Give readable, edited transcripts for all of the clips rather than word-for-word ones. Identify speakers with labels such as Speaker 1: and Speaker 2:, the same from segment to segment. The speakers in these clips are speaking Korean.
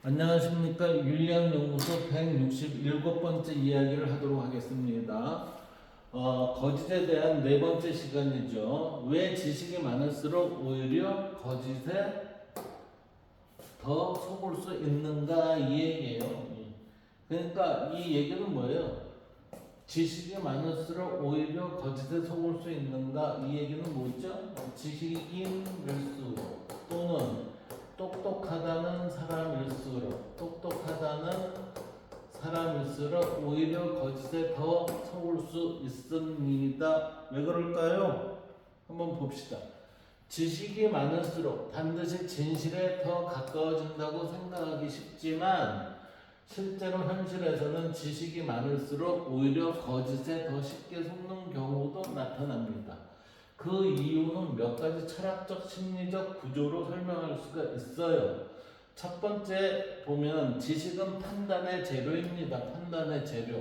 Speaker 1: 안녕하십니까. 윤리학연구소 167번째 이야기를 하도록 하겠습니다. 거짓에 대한 네 번째 시간이죠. 왜 지식이 많을수록 오히려 거짓에 더 속을 수 있는가 이 얘기예요. 그러니까 이 얘기는 뭐예요? 지식이 많을수록 오히려 거짓에 속을 수 있는가 이 얘기는 뭐죠? 지식인일수록 또는 똑똑하다는 사람일수록 오히려 거짓에 더 속을 수 있습니다. 왜 그럴까요? 한번 봅시다. 지식이 많을수록 반드시 진실에 더 가까워진다고 생각하기 쉽지만 실제로 현실에서는 지식이 많을수록 오히려 거짓에 더 쉽게 속는 경우도 나타납니다. 그 이유는 몇 가지 철학적 심리적 구조로 설명할 수가 있어요. 첫 번째 보면 지식은 판단의 재료입니다. 판단의 재료.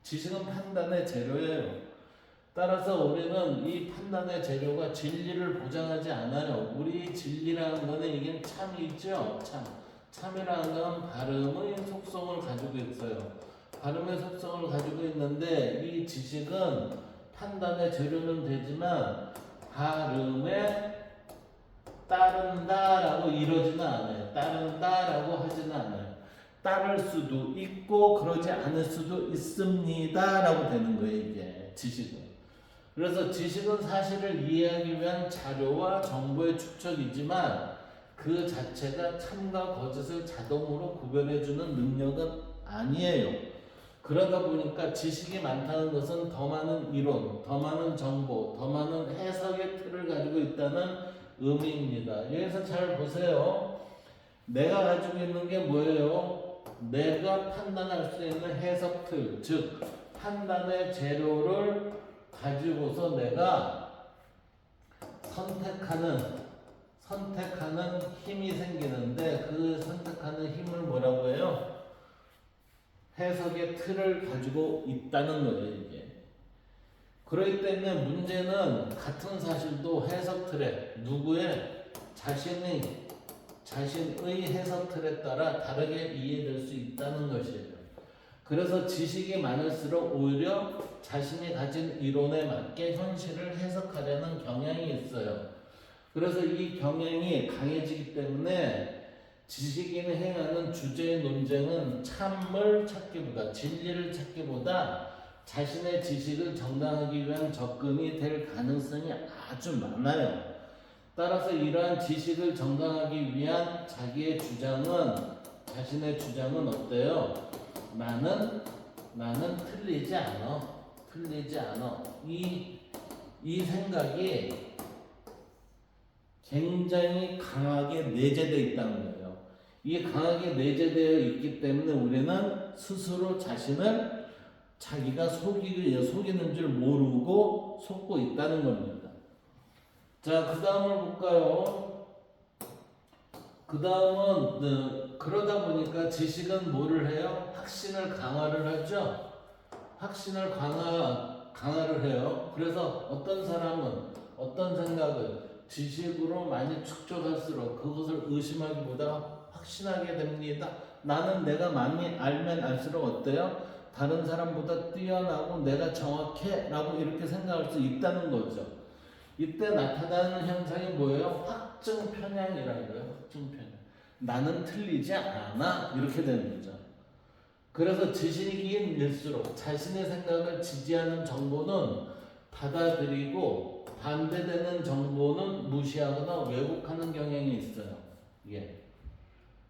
Speaker 1: 지식은 판단의 재료예요. 따라서 우리는 이 판단의 재료가 진리를 보장하지 않아요. 우리 진리라는 거는 이게 참이죠. 참이라는 건 발음의 속성을 가지고 있어요. 발음의 속성을 가지고 있는데 이 지식은 판단의 재료는 되지만 발음에 따른다라고 이러지는 않아요. 따른다라고 하지는 않아요. 따를 수도 있고 그러지 않을 수도 있습니다라고 되는 거예요. 이게 지식은. 그래서 지식은 사실을 이해하기 위한 자료와 정보의 축적이지만 그 자체가 참과 거짓을 자동으로 구별해주는 능력은 아니에요. 그러다 보니까 지식이 많다는 것은 더 많은 이론, 더 많은 정보, 더 많은 해석의 틀을 가지고 있다는 의미입니다. 여기서 잘 보세요. 내가 가지고 있는 게 뭐예요? 내가 판단할 수 있는 해석 틀, 즉 판단의 재료를 가지고서 내가 선택하는 힘이 생기는데 그 선택하는 힘을 뭐라고 해요? 해석의 틀을 가지고 있다는 거예요, 이게. 그렇기 때문에 문제는 같은 사실도 해석 틀에 누구의 자신의 해석 틀에 따라 다르게 이해될 수 있다는 것이에요. 그래서 지식이 많을수록 오히려 자신이 가진 이론에 맞게 현실을 해석하려는 경향이 있어요. 그래서 이 경향이 강해지기 때문에 지식인이 행하는 주제의 논쟁은 참을 찾기보다 진리를 찾기보다 자신의 지식을 정당하기 위한 접근이 될 가능성이 아주 많아요. 따라서 이러한 지식을 정당하기 위한 자신의 주장은 어때요? 나는 틀리지 않아. 이 생각이 굉장히 강하게 내재되어 있다는 거예요. 이게 강하게 내재되어 있기 때문에 우리는 스스로 자신을 자기가 속이는 줄 모르고 속고 있다는 겁니다. 자, 그 다음을 볼까요? 그 다음은 그러다 보니까 지식은 뭐를 해요? 확신을 강화를 하죠. 확신을 강화를 해요. 그래서 어떤 사람은 어떤 생각을 지식으로 많이 축적할수록 그것을 의심하기보다 확신하게 됩니다. 나는 내가 많이 알면 알수록 어때요? 다른 사람보다 뛰어나고 내가 정확해 라고 이렇게 생각할 수 있다는 거죠. 이때 나타나는 현상이 뭐예요? 확증 편향이라는 거예요. 확증 편향. 나는 틀리지 않아 이렇게 되는 거죠. 그래서 지식인일수록 자신의 생각을 지지하는 정보는 받아들이고 반대되는 정보는 무시하거나 왜곡하는 경향이 있어요. 예.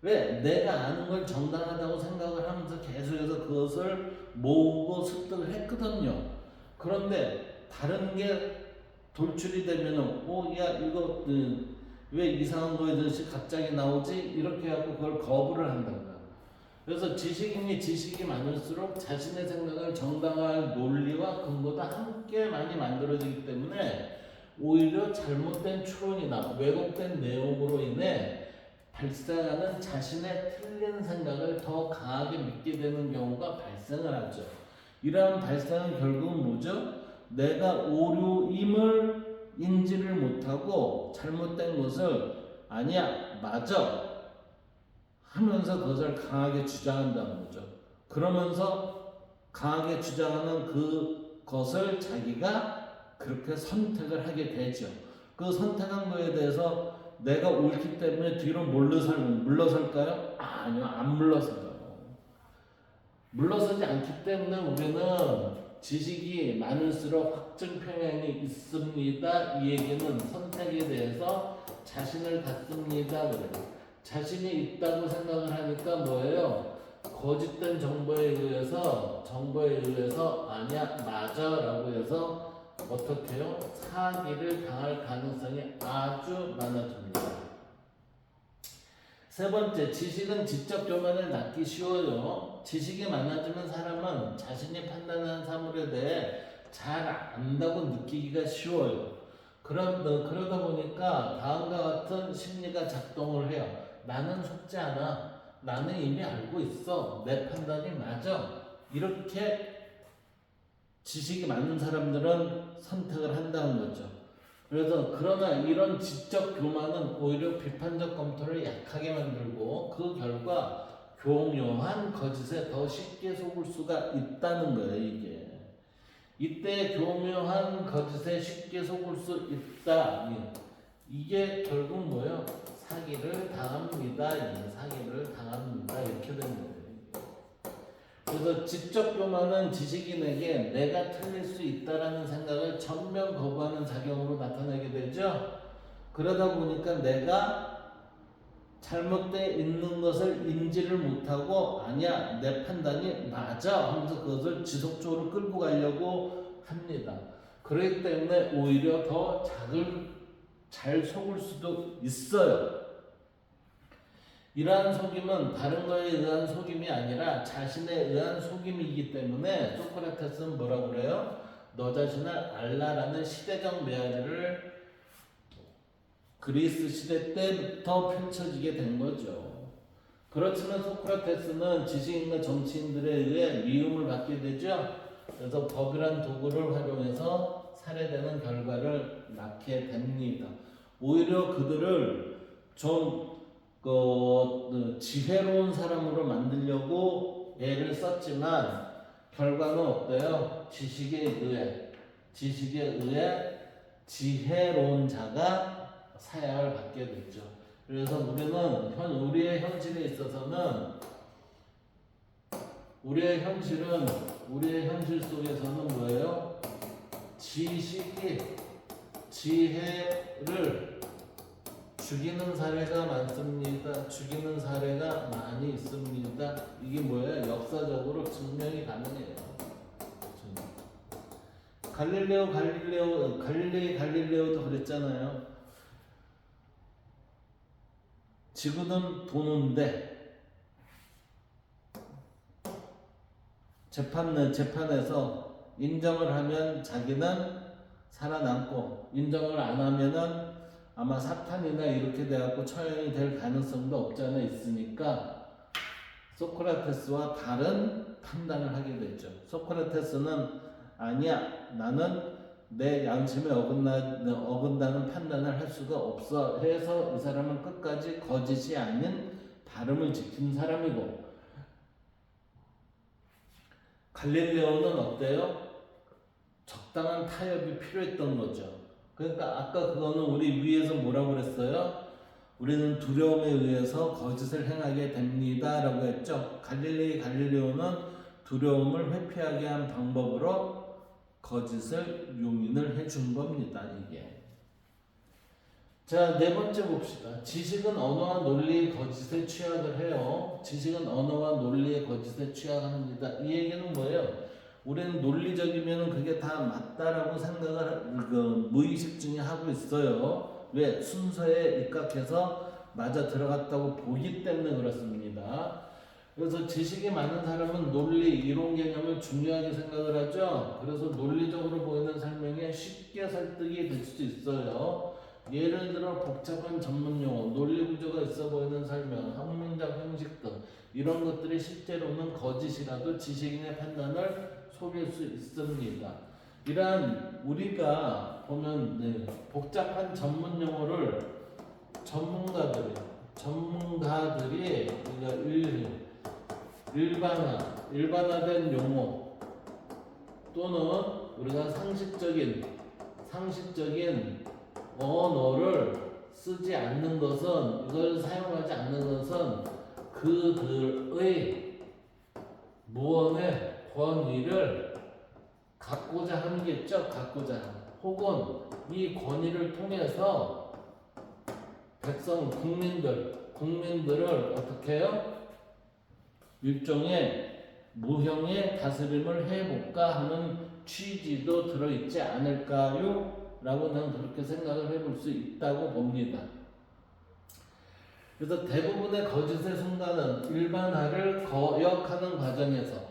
Speaker 1: 왜? 내가 아는 걸 정당하다고 생각을 하면서 계속해서 그것을 모으고 습득을 했거든요. 그런데 다른 게 돌출이 되면은 야 이거 왜 이상한 거듯이 갑자기 나오지? 이렇게 해갖고 그걸 거부를 한다고요. 그래서 지식이 많을수록 자신의 생각을 정당할 논리와 근거가 함께 많이 만들어지기 때문에 오히려 잘못된 추론이나 왜곡된 내용으로 인해 발생하는 자신의 틀린 생각을 더 강하게 믿게 되는 경우가 발생을 하죠. 이러한 발생은 결국은 뭐죠? 내가 오류임을 인지를 못하고 잘못된 것을 아니야, 맞아 하면서 그것을 강하게 주장한다는 거죠. 그러면서 강하게 주장하는 그것을 자기가 그렇게 선택을 하게 되죠. 그 선택한 거에 대해서 내가 옳기 때문에 뒤로 물러설까요? 아니요, 안 물러서요. 물러서지 않기 때문에 우리는 지식이 많을수록 확증 평양이 있습니다. 이 얘기는 선택에 대해서 자신을 갖습니다. 그래요. 자신이 있다고 생각을 하니까 뭐예요? 거짓된 정보에 의해서 아니야 맞아 라고 해서 어떻게 해요? 사기를 당할 가능성이 아주 많아집니다. 세 번째, 지식은 지적 교만을 낳기 쉬워요. 지식이 많아지면 사람은 자신이 판단하는 사물에 대해 잘 안다고 느끼기가 쉬워요. 그러다 보니까 다음과 같은 심리가 작동을 해요. 나는 속지 않아. 나는 이미 알고 있어. 내 판단이 맞아. 이렇게 지식이 많은 사람들은 선택을 한다는 거죠. 그래서 그러나 이런 지적 교만은 오히려 비판적 검토를 약하게 만들고 그 결과 교묘한 거짓에 더 쉽게 속을 수가 있다는 거예요. 이때 교묘한 거짓에 쉽게 속을 수 있다. 이게 결국 뭐예요? 사기를 당합니다. 사기를 당합니다. 이렇게 된 거예요. 그래서 지적 교만은 지식인에게 내가 틀릴 수 있다라는 생각을 전면 거부하는 작용으로 나타나게 되죠. 그러다 보니까 내가 잘못되어 있는 것을 인지를 못하고 아니야 내 판단이 맞아 하면서 그것을 지속적으로 끌고 가려고 합니다. 그렇기 때문에 오히려 더 잘 속을 수도 있어요. 이러한 속임은 다른 거에 의한 속임이 아니라 자신에 의한 속임이기 때문에 소크라테스는 뭐라고 그래요? 너 자신을 알라라는 시대적 메아리를 그리스 시대 때부터 펼쳐지게 된 거죠. 그렇지만 소크라테스는 지식인과 정치인들에 의해 미움을 받게 되죠. 그래서 법이란 도구를 활용해서 살해되는 결과를 낳게 됩니다. 오히려 그들을 좀 지혜로운 사람으로 만들려고 애를 썼지만 결과는 어때요? 지식에 의해 지혜로운 자가 사약을 받게 됐죠. 그래서 우리의 현실에 있어서는 우리의 현실 속에서는 뭐예요? 지식이 지혜를 죽이는 사례가 많습니다. 죽이는 사례가 많이 있습니다. 이게 뭐예요? 역사적으로 증명이 가능해요. 갈릴레오도 그랬잖아요. 지구는 도는데 재판에서 인정을 하면 자기는 살아남고 인정을 안 하면은 아마 사탄이나 이렇게 돼갖고 처형이 될 가능성도 없지 않아 있으니까 소크라테스와 다른 판단을 하게 됐죠. 소크라테스는 아니야 나는 내 양심에 어긋나는 판단을 할 수가 없어 해서 이 사람은 끝까지 거짓이 아닌 발음을 지킨 사람이고, 갈릴레오는 어때요? 적당한 타협이 필요했던 거죠. 그러니까 아까 그거는 우리 위에서 뭐라고 그랬어요? 우리는 두려움에 의해서 거짓을 행하게 됩니다 라고 했죠. 갈릴레오는 두려움을 회피하게 한 방법으로 거짓을 용인을 해준 겁니다. 이게. 자, 네 번째 봅시다. 지식은 언어와 논리의 거짓에 취약을 해요. 지식은 언어와 논리의 거짓에 취약합니다. 이 얘기는 뭐예요? 우리는 논리적이면 그게 다 맞다라고 생각을 무의식 중에 하고 있어요. 왜? 순서에 입각해서 맞아 들어갔다고 보기 때문에 그렇습니다. 그래서 지식이 많은 사람은 논리, 이론 개념을 중요하게 생각을 하죠. 그래서 논리적으로 보이는 설명에 쉽게 설득이 될 수도 있어요. 예를 들어 복잡한 전문용어, 논리 구조가 있어 보이는 설명, 학문적 형식 등 이런 것들이 실제로는 거짓이라도 지식인의 판단을 속일 수 있습니다. 이러한 우리가 보면 복잡한 전문용어를 전문가들이 전문가들이 그러니까 일반화된 용어 또는 우리가 상식적인 언어를 쓰지 않는 것은 이걸 사용하지 않는 것은 그들의 무언의 권위를 갖고자 함이겠죠. 갖고자 함. 혹은 이 권위를 통해서 국민들을 어떻게 해요? 일종의 무형의 다스림을 해볼까 하는 취지도 들어있지 않을까요? 라고 난 그렇게 생각을 해볼 수 있다고 봅니다. 그래서 대부분의 거짓의 순간은 일반화를 거역하는 과정에서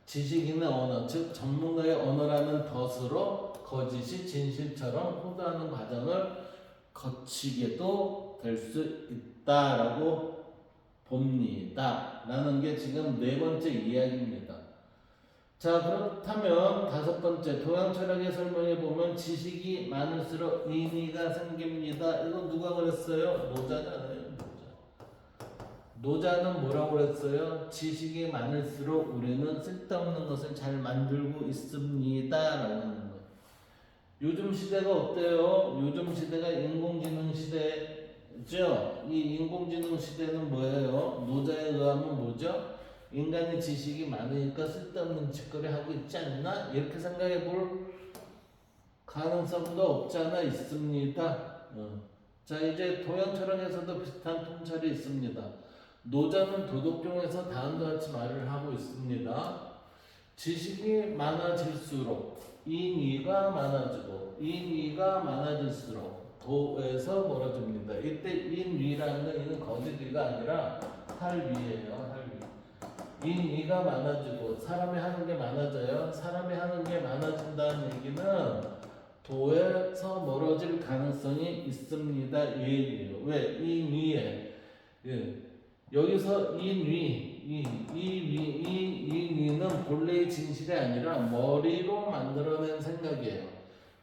Speaker 1: 지식인의 언어, 즉 전문가의 언어라는 덫으로 거짓이 진실처럼 호도하는 과정을 거치게도 될 수 있다라고 봅니다. 라는 게 지금 네 번째 이야기입니다. 자, 그렇다면 다섯 번째, 동양 철학의 설명에 보면 지식이 많을수록 인의가 생깁니다. 이건 누가 그랬어요? 노자잖아요. 노자는 뭐라고 그랬어요? 지식이 많을수록 우리는 쓸데없는 것을 잘 만들고 있습니다. 라고 하는 거예요. 요즘 시대가 어때요? 요즘 시대가 인공지능 시대죠? 이 인공지능 시대는 뭐예요? 노자에 의하면 뭐죠? 인간의 지식이 많으니까 쓸데없는 짓거리 하고 있지 않나? 이렇게 생각해 볼 가능성도 없지 않아 있습니다. 자, 이제 동양 철학에서도 비슷한 통찰이 있습니다. 노자는 도덕경에서 다음과 같이 말을 하고 있습니다. 지식이 많아질수록 인위가 많아질수록 도에서 멀어집니다. 이때 인위라는 건 이는 거짓위가 아니라 할위예요. 인위가 많아지고 사람이 하는 게 많아져요. 사람이 하는 게 많아진다는 얘기는 도에서 멀어질 가능성이 있습니다. 이 얘기예요. 왜? 인위에 여기서 인위는 본래의 진실이 아니라 머리로 만들어낸 생각이에요.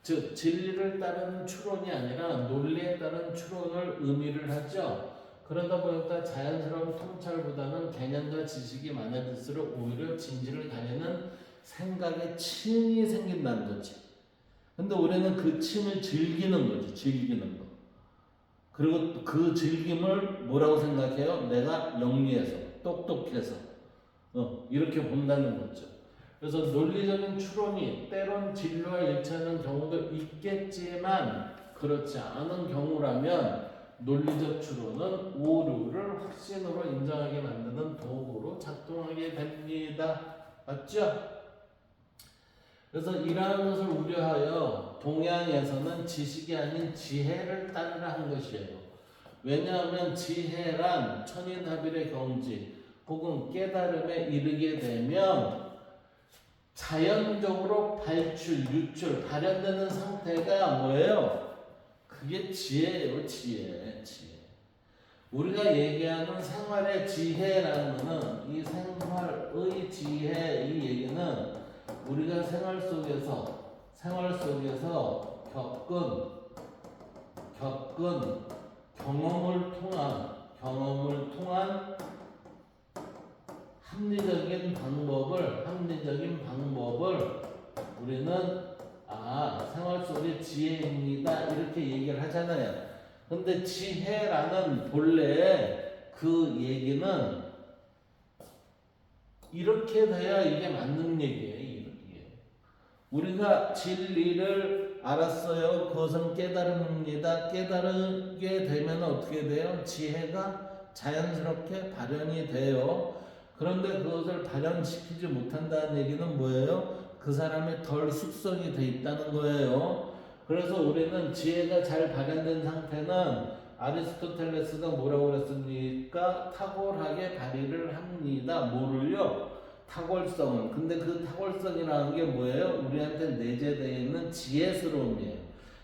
Speaker 1: 즉 진리를 따르는 추론이 아니라 논리에 따른 추론을 의미를 하죠. 그러다 보니까 자연스러운 통찰보다는 개념과 지식이 많아질수록 오히려 진실을 가리는 생각의 침이 생긴다는 거지. 근데 우리는 그 침을 즐기는 거지. 즐기는 거. 그리고 그 즐김을 뭐라고 생각해요? 내가 영리해서, 똑똑해서 이렇게 본다는 거죠. 그래서 논리적인 추론이 때론 진리와 일치하는 경우도 있겠지만 그렇지 않은 경우라면 논리적 추론은 오류를 확신으로 인정하게 만드는 도구로 작동하게 됩니다. 맞죠? 그래서 이러한 것을 우려하여 동양에서는 지식이 아닌 지혜를 따르라 한 것이에요. 왜냐하면 지혜란 천인합일의 경지 혹은 깨달음에 이르게 되면 자연적으로 유출, 발현되는 상태가 뭐예요? 그게 지혜예요. 지혜. 우리가 얘기하는 생활의 지혜라는 것은 이 생활의 지혜 이 얘기는 우리가 생활 속에서 겪은 경험을 통한 합리적인 방법을 우리는 생활 속의 지혜입니다 이렇게 얘기를 하잖아요. 근데 지혜라는 본래 그 얘기는 이렇게 돼야 이게 맞는 얘기예요. 우리가 진리를 알았어요. 그것은 깨달음입니다. 깨달게 되면 어떻게 돼요? 지혜가 자연스럽게 발현이 돼요. 그런데 그것을 발현시키지 못한다는 얘기는 뭐예요? 그 사람이 덜 숙성이 돼 있다는 거예요. 그래서 우리는 지혜가 잘 발현된 상태는 아리스토텔레스가 뭐라고 그랬습니까? 탁월하게 발휘를 합니다. 뭐를요? 탁월성을. 근데 그 탁월성이라는 게 뭐예요? 우리한테 내재되어 있는 지혜스러움이에요.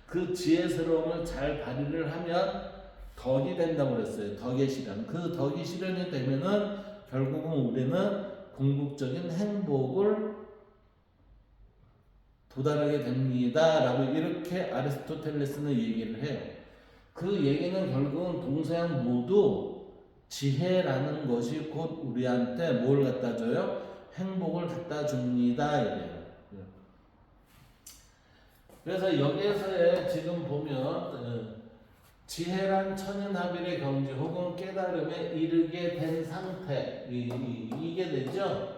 Speaker 1: 그 지혜스러움을 잘 발휘를 하면 덕이 된다고 그랬어요. 덕의 실현. 그 덕이 실현이 되면은 결국은 우리는 궁극적인 행복을 도달하게 됩니다. 라고 이렇게 아리스토텔레스는 얘기를 해요. 그 얘기는 결국은 동서양 모두 지혜라는 것이 곧 우리한테 뭘 갖다 줘요? 행복을 갖다 줍니다. 이래요. 그래서 여기에서 지금 보면 지혜란 천연합일의 경지 혹은 깨달음에 이르게 된 상태 이게 되죠.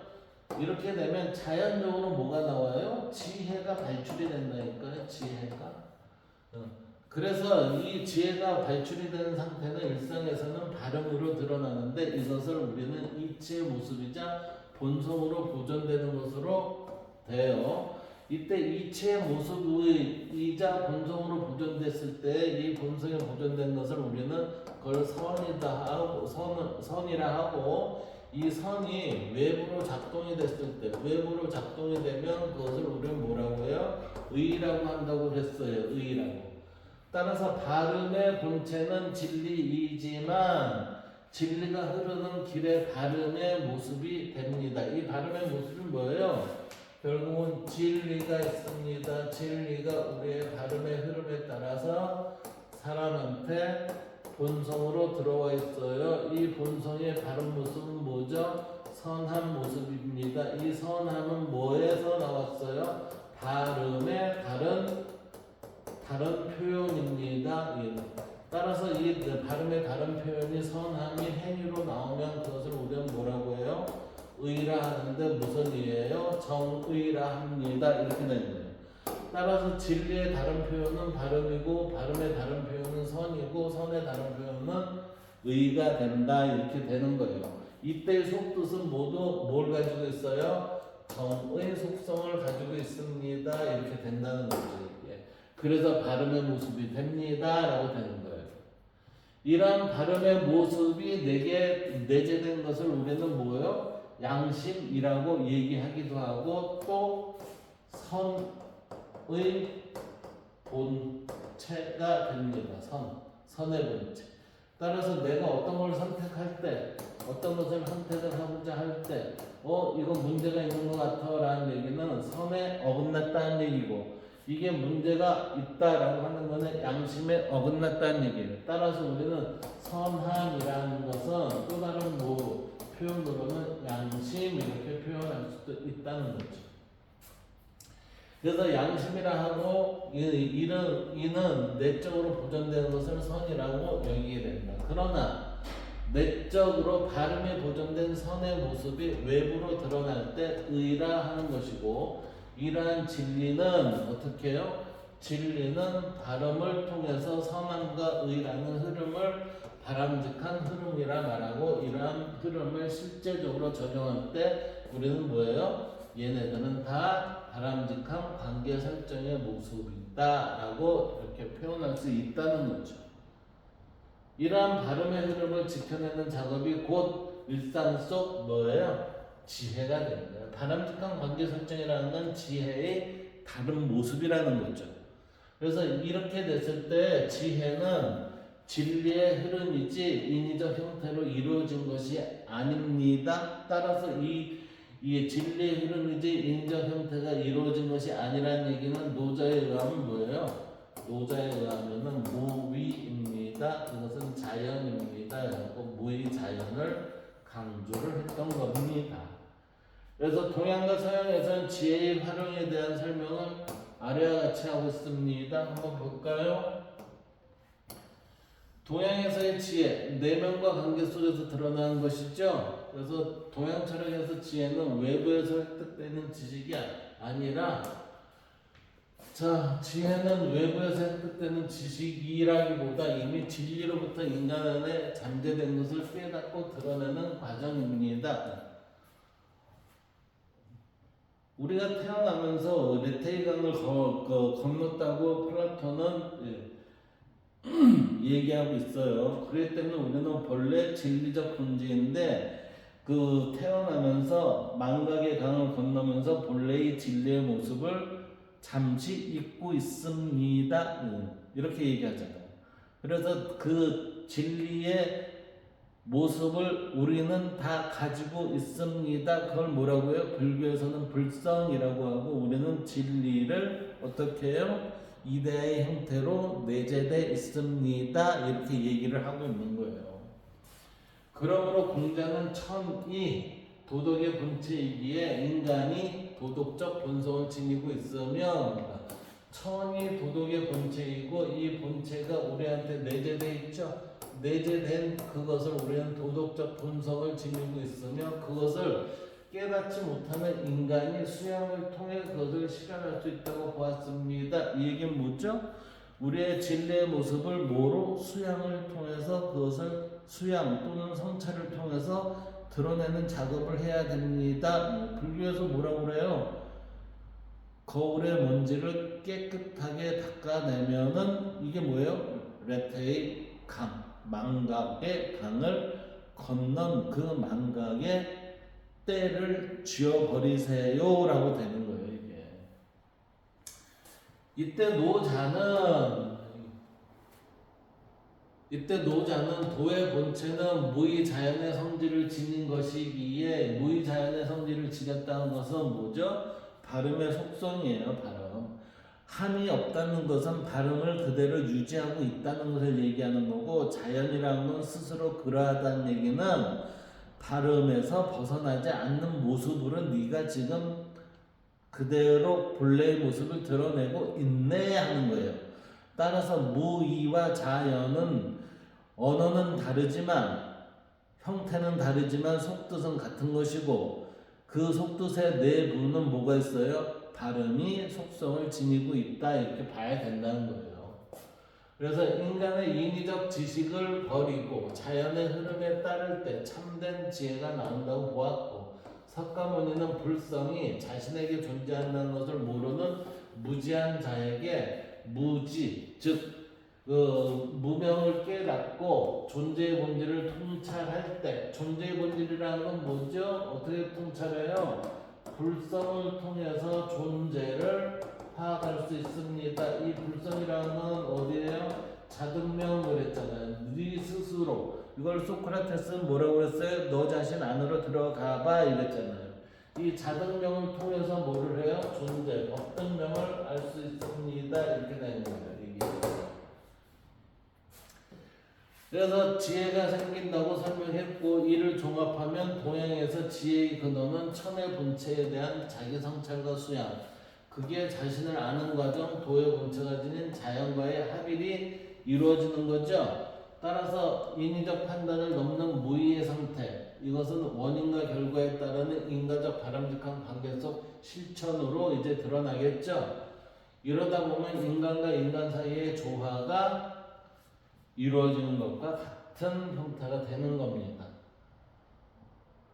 Speaker 1: 이렇게 되면 자연적으로 뭐가 나와요? 지혜가 발출이 된다니까요. 지혜가. 그래서 이 지혜가 발출이 되는 상태는 일상에서는 발음으로 드러나는데 이것을 우리는 이치의 모습이자 본성으로 보존되는 것으로 돼요. 이때 이치의 모습이자 본성으로 보존됐을 때 이 본성에 보존된 것을 우리는 그걸 선이라 하고 이 선이 외부로 작동이 됐을 때 외부로 작동이 되면 그것을 우리는 뭐라고 해요? 의라고 한다고 그랬어요. 의라고. 따라서 발음의 본체는 진리이지만 진리가 흐르는 길의 발음의 모습이 됩니다. 이 발음의 모습이 뭐예요? 결국은 진리가 있습니다. 진리가 우리의 발음의 흐름에 따라서 사람한테 본성으로 들어와 있어요. 이 본성의 발음 모습은 뭐죠? 선한 모습입니다. 이 선함은 뭐에서 나왔어요? 발음의 다른 표현입니다. 따라서 이 발음의 다른 표현이 선함이 행위로 나오면 그것을 우리는 뭐라고 해요? 의라 하는데 무슨 의예요? 정의라 합니다. 이렇게 되는 거예요. 따라서 진리의 다른 표현은 발음이고 발음의 다른 표현은 선이고 선의 다른 표현은 의가 된다. 이렇게 되는 거예요. 이때의 속뜻은 모두 뭘 가지고 있어요? 정의 속성을 가지고 있습니다. 이렇게 된다는 거죠. 그래서 발음의 모습이 됩니다. 라고 되는 거예요. 이러한 발음의 모습이 내게 내재된 것을 우리는 뭐예요? 양심이라고 얘기하기도 하고 또 선의 본체가 됩니다. 선의 본체. 따라서 내가 어떤 걸 선택할 때 어떤 것을 선택을 하고자 할 때 이건 문제가 있는 것 같아 라는 얘기는 선에 어긋났다는 얘기고 이게 문제가 있다라고 하는 것은 양심에 어긋났다는 얘기예요. 따라서 우리는 선함이라는 것은 또 다른 표현으로는 양심 이렇게 표현할 수도 있다는 거죠. 그래서 양심이라 하고 이는 내적으로 보존되는 것을 선이라고 여기게 된다. 그러나 내적으로 발음이 보존된 선의 모습이 외부로 드러날 때 의라 하는 것이고 이러한 진리는 어떻게 해요? 진리는 발음을 통해서 선함과 의라는 흐름을 바람직한 흐름이라 말하고 이러한 흐름을 실제적으로 적용할 때 우리는 뭐예요? 얘네들은 다 바람직한 관계 설정의 모습이다 라고 이렇게 표현할 수 있다는 거죠. 이러한 발음의 흐름을 지켜내는 작업이 곧 일상 속 뭐예요? 지혜가 됩니다. 바람직한 관계 설정이라는 건 지혜의 다른 모습이라는 거죠. 그래서 이렇게 됐을 때 지혜는 진리의 흐름이지 인위적 형태로 이루어진 것이 아닙니다. 따라서 이 진리의 흐름이지 인위적 형태가 이루어진 것이 아니라는 얘기는 노자에 의하면 뭐예요? 노자에 의하면은 무위입니다. 그것은 자연입니다. 그리고 무위 자연을 강조를 했던 겁니다. 그래서 동양과 서양에서는 지혜의 활용에 대한 설명을 아래와 같이 하고 있습니다. 한번 볼까요? 동양에서의 지혜, 내면과 관계 속에서 드러나는 것이죠. 그래서 동양 철학에서 지혜는 외부에서 획득되는 지식이 아니라 지혜는 외부에서 획득되는 지식이라기보다 이미 진리로부터 인간 안에 잠재된 것을 깨닫고 드러내는 과정입니다. 우리가 태어나면서 레테이강을 건넜다고 플라톤은 얘기하고 있어요. 그렇기 때문에 우리는 본래 진리적 존재인데 태어나면서 망각의 강을 건너면서 본래의 진리의 모습을 잠시 잊고 있습니다. 이렇게 얘기하잖아요. 그래서 그 진리의 모습을 우리는 다 가지고 있습니다. 그걸 뭐라고요? 불교에서는 불성이라고 하고 우리는 진리를 어떻게 해요? 이데아의 형태로 내재되어 있습니다. 이렇게 얘기를 하고 있는 거예요. 그러므로 공자는 천이 도덕의 본체이기에 인간이 도덕적 본성을 지니고 있으면 천이 도덕의 본체이고 이 본체가 우리한테 내재되어 있죠. 내재된 그것을 우리는 도덕적 본성을 지니고 있으며 그것을 깨닫지 못하는 인간이 수양을 통해 그것을 실현할 수 있다고 보았습니다. 이 얘기는 뭐죠? 우리의 진리의 모습을 뭐로 수양을 통해서 그것을 수양 또는 성찰을 통해서 드러내는 작업을 해야 됩니다. 불교에서 뭐라고 그래요? 거울의 먼지를 깨끗하게 닦아내면은 이게 뭐예요? 레테의 강, 망각의 강을 건넌 그 망각의 때를 지워버리세요라고 되는 거예요. 이때 노자는 도의 본체는 무의자연의 성질을 지닌 것이기에 무의자연의 성질을 지녔다는 것은 뭐죠? 발음의 속성이에요. 발음. 함이 없다는 것은 발음을 그대로 유지하고 있다는 것을 얘기하는 거고 자연이라는 건 스스로 그러하다는 얘기는 발음에서 벗어나지 않는 모습으로 네가 지금 그대로 본래의 모습을 드러내고 있네 하는 거예요. 따라서 무의와 자연은 언어는 다르지만 형태는 다르지만 속뜻은 같은 것이고 그 속뜻의 내부는 뭐가 있어요? 발음이 속성을 지니고 있다 이렇게 봐야 된다는 거예요. 그래서 인간의 인위적 지식을 버리고 자연의 흐름에 따를 때 참된 지혜가 나온다고 보았고 석가모니는 불성이 자신에게 존재한다는 것을 모르는 무지한 자에게 무지 즉 무명을 깨닫고 존재의 본질을 통찰할 때 존재의 본질이라는 건 뭐죠? 어떻게 통찰해요? 불성을 통해서 존재를 파악할 수 있습니다. 이 불성이라는 건 어디에요? 자등명 그랬잖아요. 네 스스로 이걸 소크라테스는 뭐라고 그랬어요? 너 자신 안으로 들어가봐 이랬잖아요. 이 자등명을 통해서 뭐를 해요? 존재, 법등명을 알 수 있습니다. 이렇게 되는 거예요. 그래서 지혜가 생긴다고 설명했고 이를 종합하면 동양에서 지혜의 근원은 천의 본체에 대한 자기 성찰과 수양 그게 자신을 아는 과정 도의 본체가 지닌 자연과의 합일이 이루어지는 거죠. 따라서 인위적 판단을 넘는 무의의 상태 이것은 원인과 결과에 따르는 인과적 바람직한 관계 속 실천으로 이제 드러나겠죠. 이러다 보면 인간과 인간 사이의 조화가 이루어지는 것과 같은 형태가 되는 겁니다.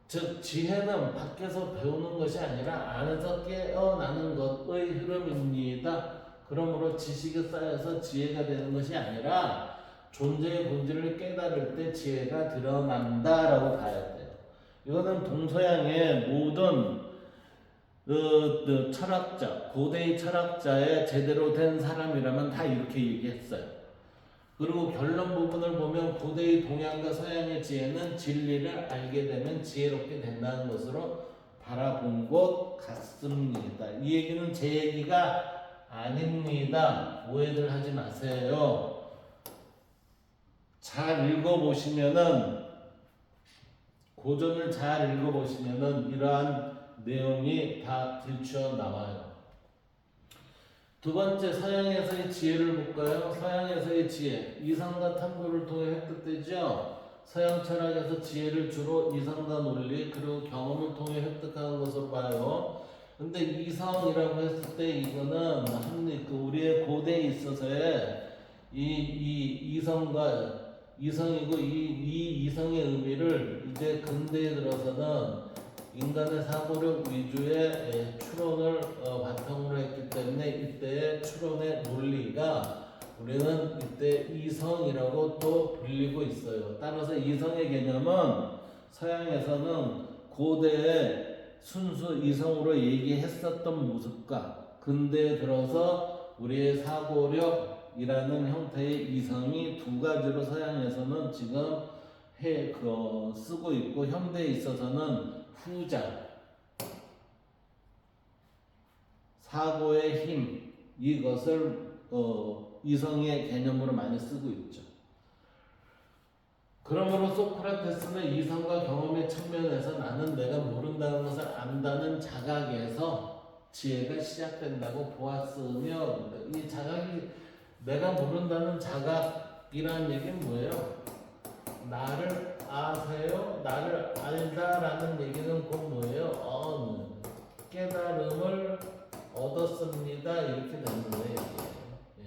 Speaker 1: 즉 지혜는 밖에서 배우는 것이 아니라 안에서 깨어나는 것의 흐름입니다. 그러므로 지식이 쌓여서 지혜가 되는 것이 아니라 존재의 본질을 깨달을 때 지혜가 드러난다라고 봐야 돼요. 이거는 동서양의 모든 철학자, 고대의 철학자의 제대로 된 사람이라면 다 이렇게 얘기했어요. 그리고 결론 부분을 보면 고대의 동양과 서양의 지혜는 진리를 알게 되면 지혜롭게 된다는 것으로 바라본 것 같습니다. 이 얘기는 제 얘기가 아닙니다. 오해들 하지 마세요. 잘 읽어보시면은 고전을 잘 읽어보시면은 이러한 내용이 다 들추어 나와요. 두 번째 서양에서의 지혜를 볼까요? 서양에서의 지혜 이성과 탐구를 통해 획득되죠. 서양 철학에서 지혜를 주로 이성과 논리 그리고 경험을 통해 획득하는 것으로 봐요. 근데 이성이라고 했을 때 이거는 우리의 고대에 있어서의 이 이성이고 이 이성의 의미를 이제 근대에 들어서는 인간의 사고력 위주의 추론을 바탕으로 했기 때문에 이때의 추론의 논리가 우리는 이때 이성이라고 또 불리고 있어요. 따라서 이성의 개념은 서양에서는 고대의 순수 이성으로 얘기했었던 모습과 근대에 들어서 우리의 사고력이라는 형태의 이성이 두 가지로 서양에서는 지금 쓰고 있고 현대에 있어서는 후자 사고의 힘 이것을 이성의 개념으로 많이 쓰고 있죠. 그러므로 소크라테스는 이성과 경험의 측면에서 나는 내가 모른다는 것을 안다는 자각에서 지혜가 시작된다고 보았으며, 이 자각이 내가 모른다는 자각이라는 얘기는 뭐예요? 나를 아세요? 나를 알다라는 얘기는 곧 뭐예요? 깨달음을 얻었습니다. 이렇게 되는 거예요. 예.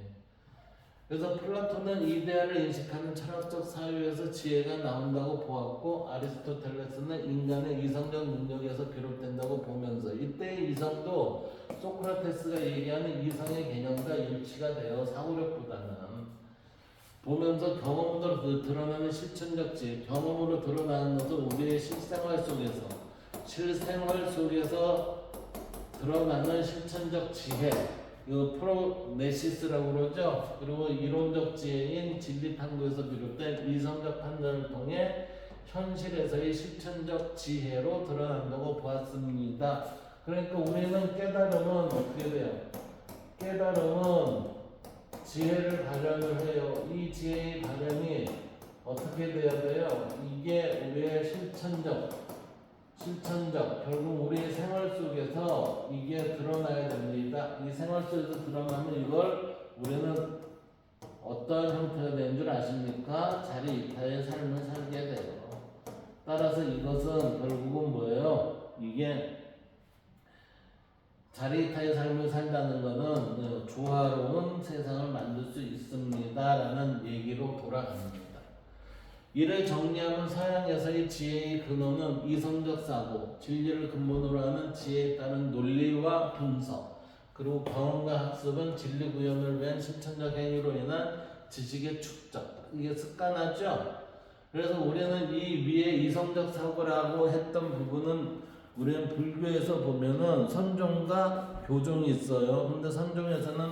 Speaker 1: 그래서 플라톤은 이데아를 인식하는 철학적 사유에서 지혜가 나온다고 보았고, 아리스토텔레스는 인간의 이성적 능력에서 비롯된다고 보면서 이때의 이성도 소크라테스가 얘기하는 이성의 개념과 일치가 되어 사고력보다는 보면서 경험으로 드러나는 실천적 지혜, 경험으로 드러나는 것은 우리의 실생활 속에서 드러나는 실천적 지혜, 이거 프로네시스라고 그러죠. 그리고 이론적 지혜인 진리 탐구에서 비롯된 이성적 판단을 통해 현실에서의 실천적 지혜로 드러난다고 보았습니다. 그러니까 우리는 깨달음은 어떻게 돼요? 깨달음은 지혜를 발현을 해요. 이 지혜의 발현이 어떻게 돼야 돼요? 이게 우리의 실천적, 결국 우리의 생활 속에서 이게 드러나야 됩니다. 이 생활 속에서 드러나면 이걸 우리는 어떤 형태가 되는 줄 아십니까? 자리이타의 삶을 살게 돼요. 따라서 이것은 결국은 뭐예요? 이게 자리이타의 삶을 산다는 것은 조화로운 세상을 만들 수 있습니다라는 얘기로 돌아갑니다. 이를 정리하면 서양에서의 지혜의 근원은 이성적 사고, 진리를 근본으로 하는 지혜에 따른 논리와 분석, 그리고 경험과 학습은 진리 구현을 위한 실천적 행위로 인한 지식의 축적, 이게 습관화죠. 그래서 우리는 이 위에 이성적 사고라고 했던 부분은 우리는 불교에서 보면은 선종과 교종이 있어요. 근데 선종에서는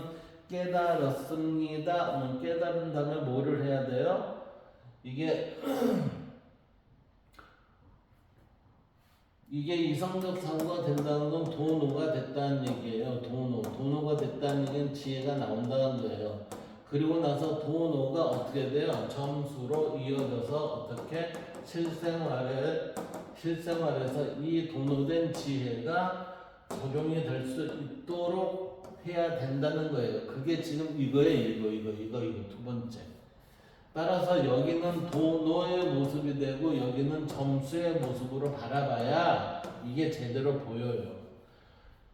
Speaker 1: 깨달았습니다. 깨달은 다음에 뭐를 해야 돼요? 이게 이성적 사고가 된다는 건 도노가 됐다는 얘기예요. 도노가 됐다는 얘기는 지혜가 나온다는 거예요. 그리고 나서 도노가 어떻게 돼요? 점수로 이어져서 어떻게 실생활에서 이 도노된 지혜가 적용이 될 수 있도록 해야 된다는 거예요. 그게 지금 이거예요. 이거 두 번째. 따라서 여기는 도노의 모습이 되고 여기는 점수의 모습으로 바라봐야 이게 제대로 보여요.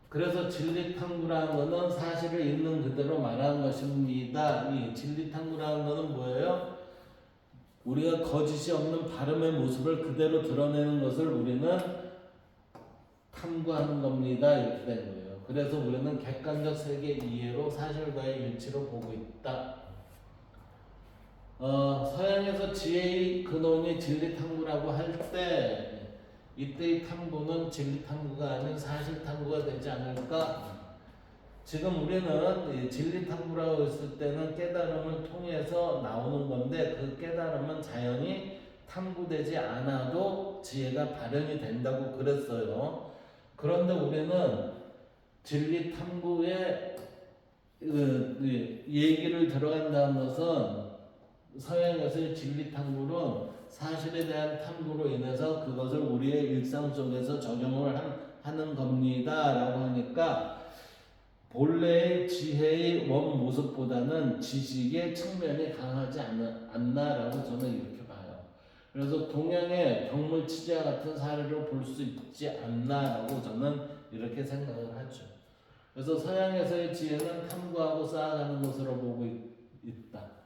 Speaker 1: 그래서 진리탐구라는 것은 사실을 있는 그대로 말하는 것입니다. 이 진리탐구라는 것은 뭐예요? 우리가 거짓이 없는 발음의 모습을 그대로 드러내는 것을 우리는 탐구하는 겁니다. 이렇게 된 거예요. 그래서 우리는 객관적 세계 이해로 사실과의 일치로 보고 있다. 서양에서 지혜의 근원이 진리탐구라고 할 때 이때의 탐구는 진리탐구가 아닌 사실탐구가 되지 않을까? 지금 우리는 진리탐구라고 했을 때는 깨달음을 통해서 나오는 건데 그 깨달음은 자연히 탐구되지 않아도 지혜가 발현이 된다고 그랬어요. 그런데 우리는 진리탐구의 얘기를 들어간다는 것은 서양에서의 진리탐구는 사실에 대한 탐구로 인해서 그것을 우리의 일상 속에서 적용을 하는 겁니다 라고 하니까 본래의 지혜의 원 모습보다는 지식의 측면이 강하지 않나라고 저는 이렇게 봐요. 그래서 동양의 경물 치자 같은 사례로 볼 수 있지 않나라고 저는 이렇게 생각을 하죠. 그래서 서양에서의 지혜는 탐구하고 쌓아가는 것으로 보고 있다.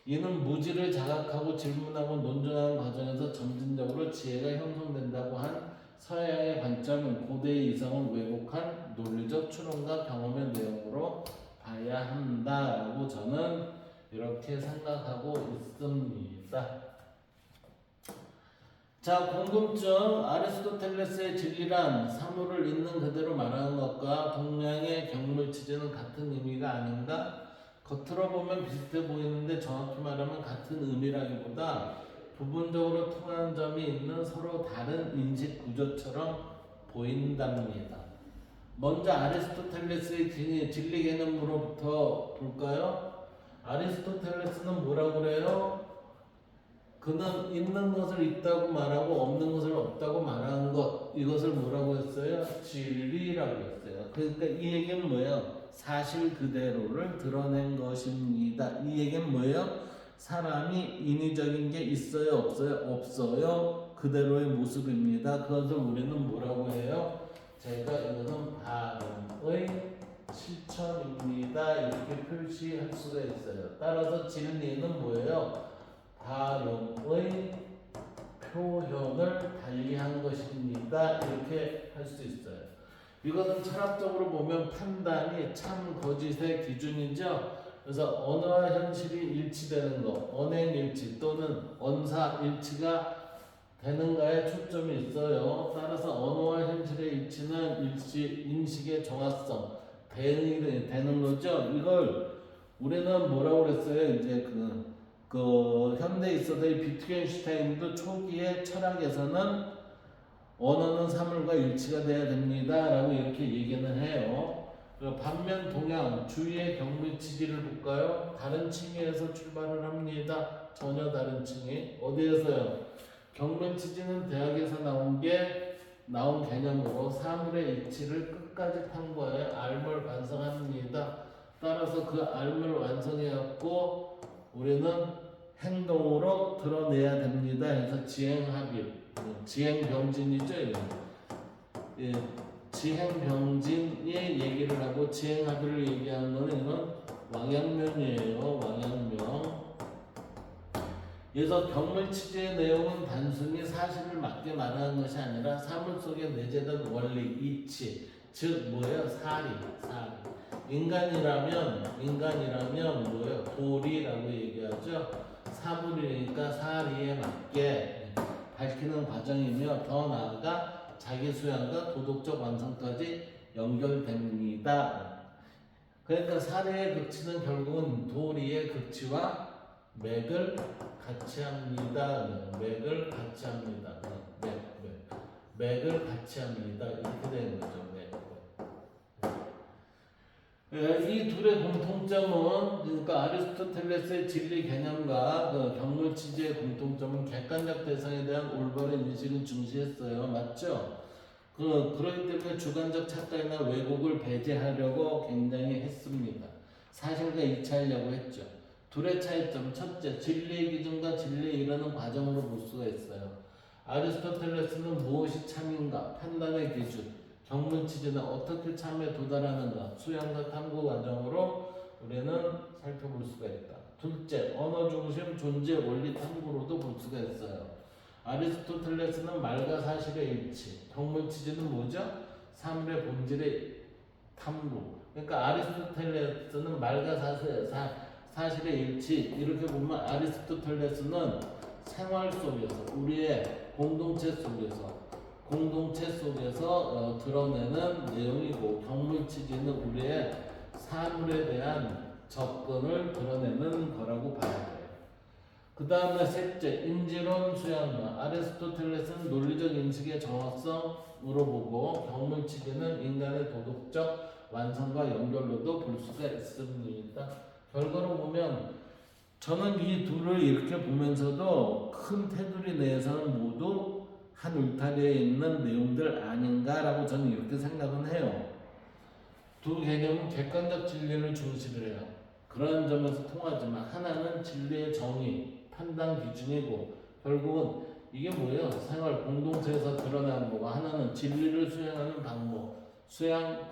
Speaker 1: 이는 무지를 자각하고 질문하고 논증하는 과정에서 점진적으로 지혜가 형성된다고 한 서양의 관점은 고대의 이성을 왜곡한 논리적 추론과 경험의 내용으로 봐야 한다라고 저는 이렇게 생각하고 있습니다. 자, 궁금증. 아리스토텔레스의 진리란 사물을 있는 그대로 말하는 것과 동양의 경물치제는 같은 의미가 아닌가? 겉으로 보면 비슷해 보이는데 정확히 말하면 같은 의미라기보다 부분적으로 통하는 점이 있는 서로 다른 인식 구조처럼 보인답니다. 먼저 아리스토텔레스의 진리 개념으로부터 볼까요? 아리스토텔레스는 뭐라고 그래요? 그는 있는 것을 있다고 말하고 없는 것을 없다고 말하는 것, 이것을 뭐라고 했어요? 진리라고 했어요. 그러니까 이 얘기는 뭐예요? 사실 그대로를 드러낸 것입니다. 이 얘기는 뭐예요? 사람이 인위적인 게 있어요, 없어요? 없어요. 그대로의 모습입니다. 그것을 우리는 뭐라고 해요? 제가 이거는 발음의 실천입니다. 이렇게 표시할 수가 있어요. 따라서 진리는 뭐예요? 발음의 표현을 달리한 것입니다. 이렇게 할 수 있어요. 이것은 철학적으로 보면 판단이 참 거짓의 기준이죠. 그래서 언어와 현실이 일치되는 것, 언행일치 또는 언사일치가 되는가에 초점이 있어요. 따라서 언어와 현실의 일치는 인식의 정확성, 대응이 되는 거죠. 이걸 우리는 뭐라고 그랬어요? 이제 그 현대에 있어서의 비트겐슈타인도 초기의 철학에서는 언어는 사물과 일치가 돼야 됩니다 라고 이렇게 얘기는 해요. 반면 동양 주위의 경물치기를 볼까요? 다른 층위에서 출발을 합니다. 전혀 다른 층위. 어디에서요? 경물치기는 대학에서 나온 개념으로 사물의 일치를 끝까지 탐구하여 알을 완성합니다. 따라서 그 알을 완성해갖고 우리는 행동으로 드러내야 됩니다. 해서 지행합일, 지행병진이죠. 예, 지행병진의 얘기를 하고 지행합일을 얘기하는 거는 이건 왕양명이에요. 왕양명. 그래서 경물치지의 내용은 단순히 사실을 맞게 말하는 것이 아니라 사물 속에 내재된 원리, 이치, 즉 뭐예요? 사리. 인간이라면 뭐예요? 도리라고 얘기하죠. 사물이니까 사리에 맞게 밝히는 과정이며 더 나아가 자기 수양과 도덕적 완성까지 연결됩니다. 그러니까 사리의 극치는 결국은 도리의 극치와 맥을 같이 합니다. 맥을 같이 합니다. 맥을 같이 합니다. 이렇게 되는 거죠. 이 둘의 공통점은 그러니까 아리스토텔레스의 진리 개념과 그 경물치지의 공통점은 객관적 대상에 대한 올바른 인식을 중시했어요. 맞죠? 그렇기 때문에 주관적 착각이나 왜곡을 배제하려고 굉장히 했습니다. 사실과 이치하려고 했죠. 둘의 차이점, 첫째, 진리의 기준과 진리에 이르는 과정으로 볼 수가 있어요. 아리스토텔레스는 무엇이 참인가, 판단의 기준, 경문치지는 어떻게 참에 도달하는가, 수양과 탐구 과정으로 우리는 살펴볼 수가 있다. 둘째, 언어 중심 존재 원리 탐구로도 볼 수가 있어요. 아리스토텔레스는 말과 사실의 일치, 경문치지는 뭐죠? 사물의 본질의 탐구. 그러니까 아리스토텔레스는 말과 사실의 일치, 이렇게 보면 아리스토텔레스는 생활 속에서 우리의 공동체 속에서 드러내는 내용이고, 경물치지는 우리의 사물에 대한 접근을 드러내는 거라고 봐야 돼요. 그 다음에 셋째, 인지론 수양과. 아리스토텔레스는 논리적 인식의 정확성으로 보고, 경물치지는 인간의 도덕적 완성과 연결로도 볼 수가 있습니다. 결과로 보면 저는 이 둘을 이렇게 보면서도 큰 테두리 내에서는 모두 한 울타리에 있는 내용들 아닌가라고 저는 이렇게 생각은 해요. 두 개념은 객관적 진리를 중시를 해요. 그런 점에서 통하지만 하나는 진리의 정의, 판단 기준이고, 결국은 이게 뭐예요? 생활 공동체에서 드러나는 거고, 하나는 진리를 수행하는 방법, 수양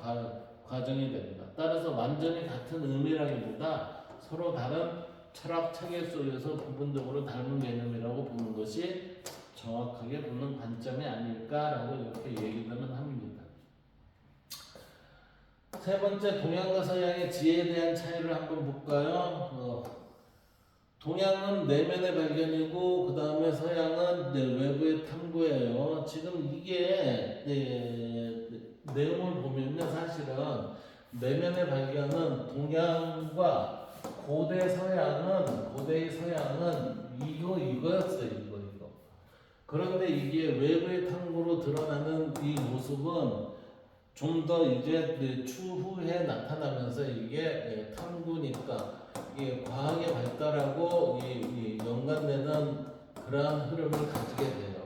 Speaker 1: 과정이 됩니다. 따라서 완전히 같은 의미라기보다 서로 다른 철학 체계 속에서 부분적으로 다른 개념이라고 보는 것이 정확하게 보는 관점이 아닐까라고 이렇게 얘기는 합니다. 세 번째, 동양과 서양의 지혜에 대한 차이를 한번 볼까요? 동양은 내면의 발견이고, 그 다음에 서양은 외부의 탐구예요. 지금 이게 내용을 보면요, 사실은 내면의 발견은 동양과 고대의 서양은 이거였어요. 그런데 이게 외부의 탐구로 드러나는 이 모습은 좀 더 이제 추후에 나타나면서 이게 탐구니까 이게 과학의 발달하고 이 연관되는 그러한 흐름을 가지게 돼요.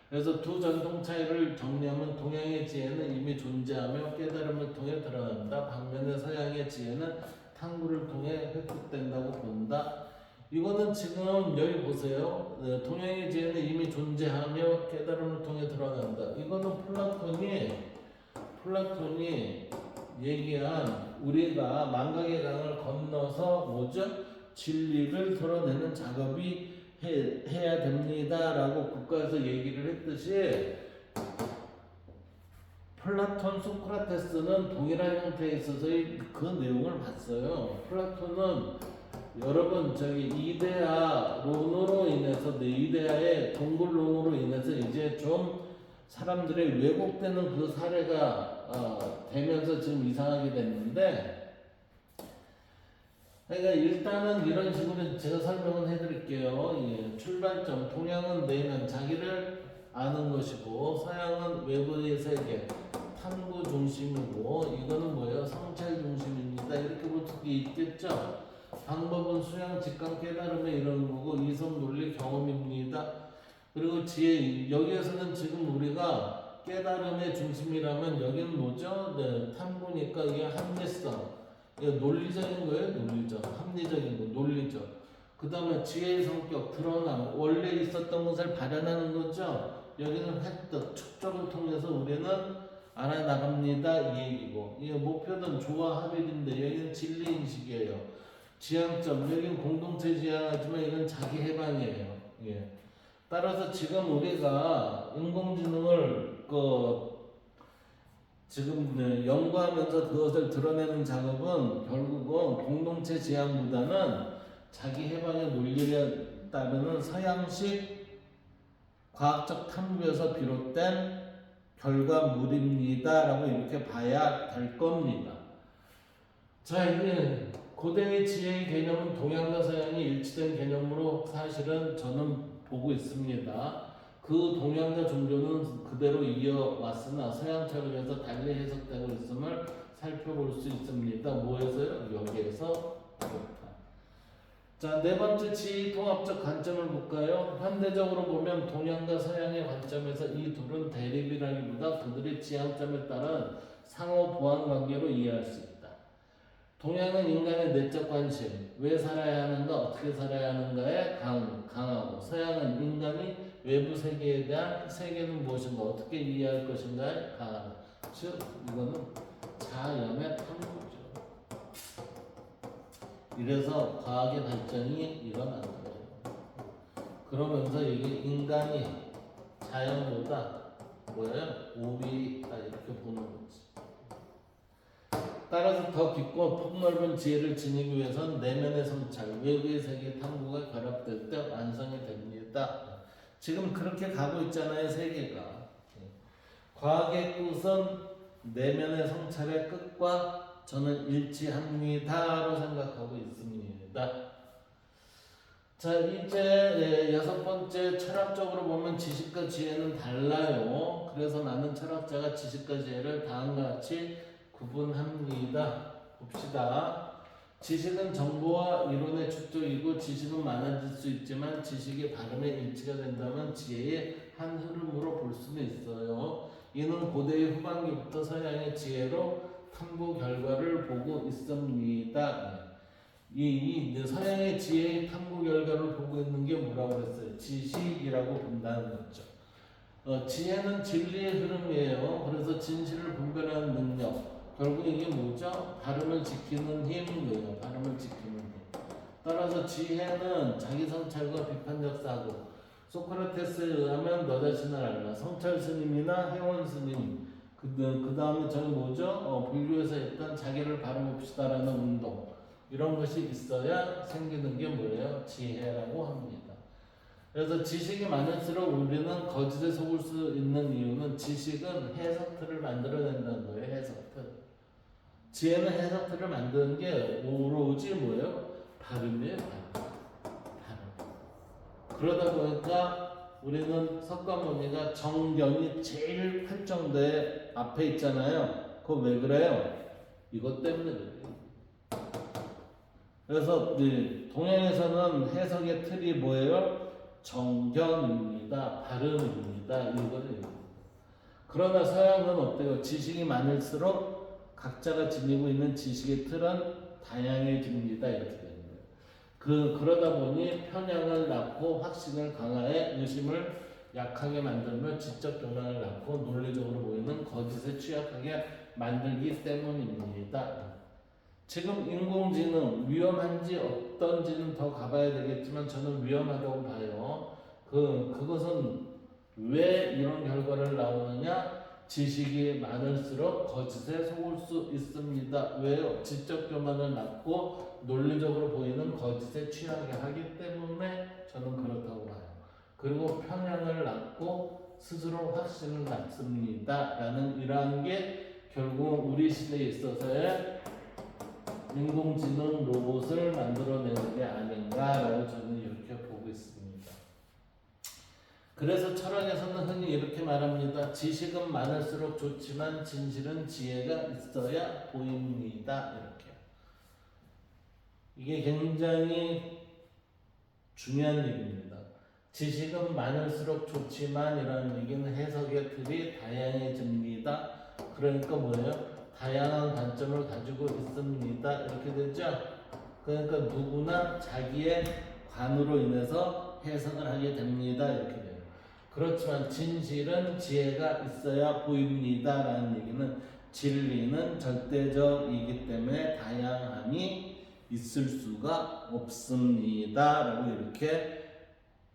Speaker 1: 그래서 두 전통 차이를 정리하면 동양의 지혜는 이미 존재하며 깨달음을 통해 드러난다. 반면에 서양의 지혜는 탐구를 통해 획득된다고 본다. 이거는 지금 여기 보세요. 동양의 지혜는 이미 존재하며 깨달음을 통해 드러난다. 이거는 플라톤이 얘기한 우리가 망각의 강을 건너서 뭐죠? 진리를 드러내는 작업이 해야 됩니다라고 국가에서 얘기를 했듯이 플라톤, 소크라테스는 동일한 형태에 있어서의 그 내용을 봤어요. 플라톤은 여러분 저기 이데아론으로 인해서 이데아의 동굴론으로 인해서 이제 좀 사람들의 왜곡되는 그 사례가 되면서 지금 이상하게 됐는데, 그러니까 일단은 이런 식으로 제가 설명을 해드릴게요. 예, 출발점 동양은 내면 자기를 아는 것이고 서양은 외부의 세계 탐구 중심이고 이거는 뭐예요? 성찰 중심입니다. 이렇게 볼 수도 있겠죠. 방법은 수양, 직감, 깨달음에 이르는 거고 이성, 논리, 경험입니다. 그리고 지혜, 여기에서는 지금 우리가 깨달음의 중심이라면 여기는 뭐죠? 네, 탐구니까 이게 합리성, 이게 논리적인 거예요. 논리적, 합리적인 거, 논리적. 그 다음에 지혜의 성격, 드러남, 원래 있었던 것을 발현하는 거죠. 여기는 획득, 축적을 통해서 우리는 알아나갑니다 이 얘기고, 이 목표는 조화 합일인데 여기는 진리인식이에요. 지향점, 여기는 공동체 지향하지만 이건 자기 해방이에요. 예. 따라서 지금 우리가 인공지능을 지금 연구하면서 그것을 드러내는 작업은 결국은 공동체 지향보다는 자기 해방의 논리에 따르는 서양식 과학적 탐구에서 비롯된 결과물입니다라고 이렇게 봐야 될 겁니다. 자, 이게 고대의 지혜의 개념은 동양과 서양이 일치된 개념으로 사실은 저는 보고 있습니다. 그 동양과 종교는 그대로 이어왔으나 서양 철학에서 달리 해석되고 있음을 살펴볼 수 있습니다. 뭐에서요? 여기에서 그렇다. 자, 네 번째 지혜 통합적 관점을 볼까요? 현대적으로 보면 동양과 서양의 관점에서 이 둘은 대립이라기보다 그들의 지향점에 따른 상호 보완 관계로 이해할 수 있다. 동양은 인간의 내적 관심, 왜 살아야 하는가, 어떻게 살아야 하는가에 강하고, 서양은 인간이 외부 세계에 대한 세계는 무엇인가, 어떻게 이해할 것인가에 강하다. 즉, 이거는 자연의 탐구죠. 이래서 과학의 발전이 일어나는 거예요. 그러면서 이게 인간이 자연보다 뭐예요? 우위다 이렇게 보는 거지. 따라서 더 깊고 폭넓은 지혜를 지니기 위해선 내면의 성찰, 외부의 세계 탐구가 결합될 때 완성이 됩니다. 지금 그렇게 가고 있잖아요, 세계가. 과학의 끝은 내면의 성찰의 끝과 저는 일치합니다로 생각하고 있습니다. 자, 이제 여섯 번째, 철학적으로 보면 지식과 지혜는 달라요. 그래서 많은 철학자가 지식과 지혜를 다음과 같이 구분합니다. 봅시다. 지식은 정보와 이론의 축적이고 지식은 많아질 수 있지만 지식이 발음에 일치가 된다면 지혜의 한 흐름으로 볼 수는 있어요. 이는 고대의 후반기부터 서양의 지혜로 탐구 결과를 보고 있습니다. 이 서양의 지혜의 탐구 결과를 보고 있는 게 뭐라고 그랬어요? 지식이라고 본다는 거죠. 지혜는 진리의 흐름이에요. 그래서 진실을 분별하는 능력. 결국 이게 뭐죠? 발음을 지키는 힘이에요. 발음을 지키는 힘. 따라서 지혜는 자기 성찰과 비판적 사고. 소크라테스에 의하면 너 자신을 알라. 성찰 스님이나 회원 스님. 그 다음에 저는 뭐죠? 불교에서 했던 자기를 바로 봅시다라는 운동. 이런 것이 있어야 생기는 게 뭐예요? 지혜라고 합니다. 그래서 지식이 많을수록 우리는 거짓에 속을 수 있는 이유는 지식은 해석틀을 만들어낸다는 거예요. 해석틀. 지혜는 해석틀을 만드는 게 오로지 뭐예요? 발음이에요. 발음. 그러다 보니까 우리는 석가모니가 정경이 제일 팔정대 앞에 있잖아요. 그거 왜 그래요? 이것 때문에 그래요. 그래서 동양에서는 해석의 틀이 뭐예요? 정견입니다. 발음입니다. 이거를. 그러나 서양은 어때요? 지식이 많을수록 각자가 지니고 있는 지식의 틀은 다양해집니다. 이렇게 되는 거예요. 그러다 보니 편향을 낳고 확신을 강화해 의심을 약하게 만들며 지적 교만을 낳고 논리적으로 보이는 거짓에 취약하게 만들기 때문입니다. 지금 인공지능 위험한지 어떤지는 더 가봐야 되겠지만 저는 위험하다고 봐요. 그것은 왜 이런 결과를 나오느냐? 지식이 많을수록 거짓에 속을 수 있습니다. 왜요? 지적 교만을 낳고 논리적으로 보이는 거짓에 취하게 하기 때문에 저는 그렇다고 봐요. 그리고 편향을 낳고 스스로 확신을 낳습니다. 라는 이러한 게 결국 우리 시대에 있어서의 인공지능 로봇을 만들어내는 게 아닌가라고 저는 이렇게 보고 있습니다. 그래서 철학에서는 흔히 이렇게 말합니다. 지식은 많을수록 좋지만 진실은 지혜가 있어야 보입니다. 이렇게. 이게 굉장히 중요한 얘기입니다. 지식은 많을수록 좋지만 이라는 얘기는 해석의 틀이 다양해집니다. 그러니까 뭐예요? 다양한 관점을 가지고 있습니다. 이렇게 되죠? 그러니까 누구나 자기의 관으로 인해서 해석을 하게 됩니다. 이렇게 돼요. 그렇지만 진실은 지혜가 있어야 보입니다. 라는 얘기는 진리는 절대적이기 때문에 다양함이 있을 수가 없습니다. 라고 이렇게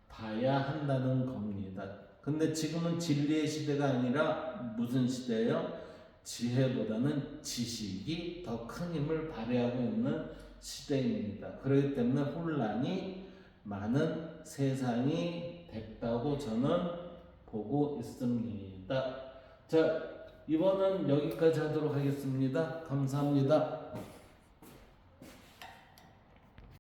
Speaker 1: 봐야 한다는 겁니다. 근데 지금은 진리의 시대가 아니라 무슨 시대예요? 지혜보다는 지식이 더 큰 힘을 발휘하고 있는 시대입니다. 그렇기 때문에 혼란이 많은 세상이 됐다고 저는 보고 있습니다. 자, 이번은 여기까지 하도록 하겠습니다. 감사합니다.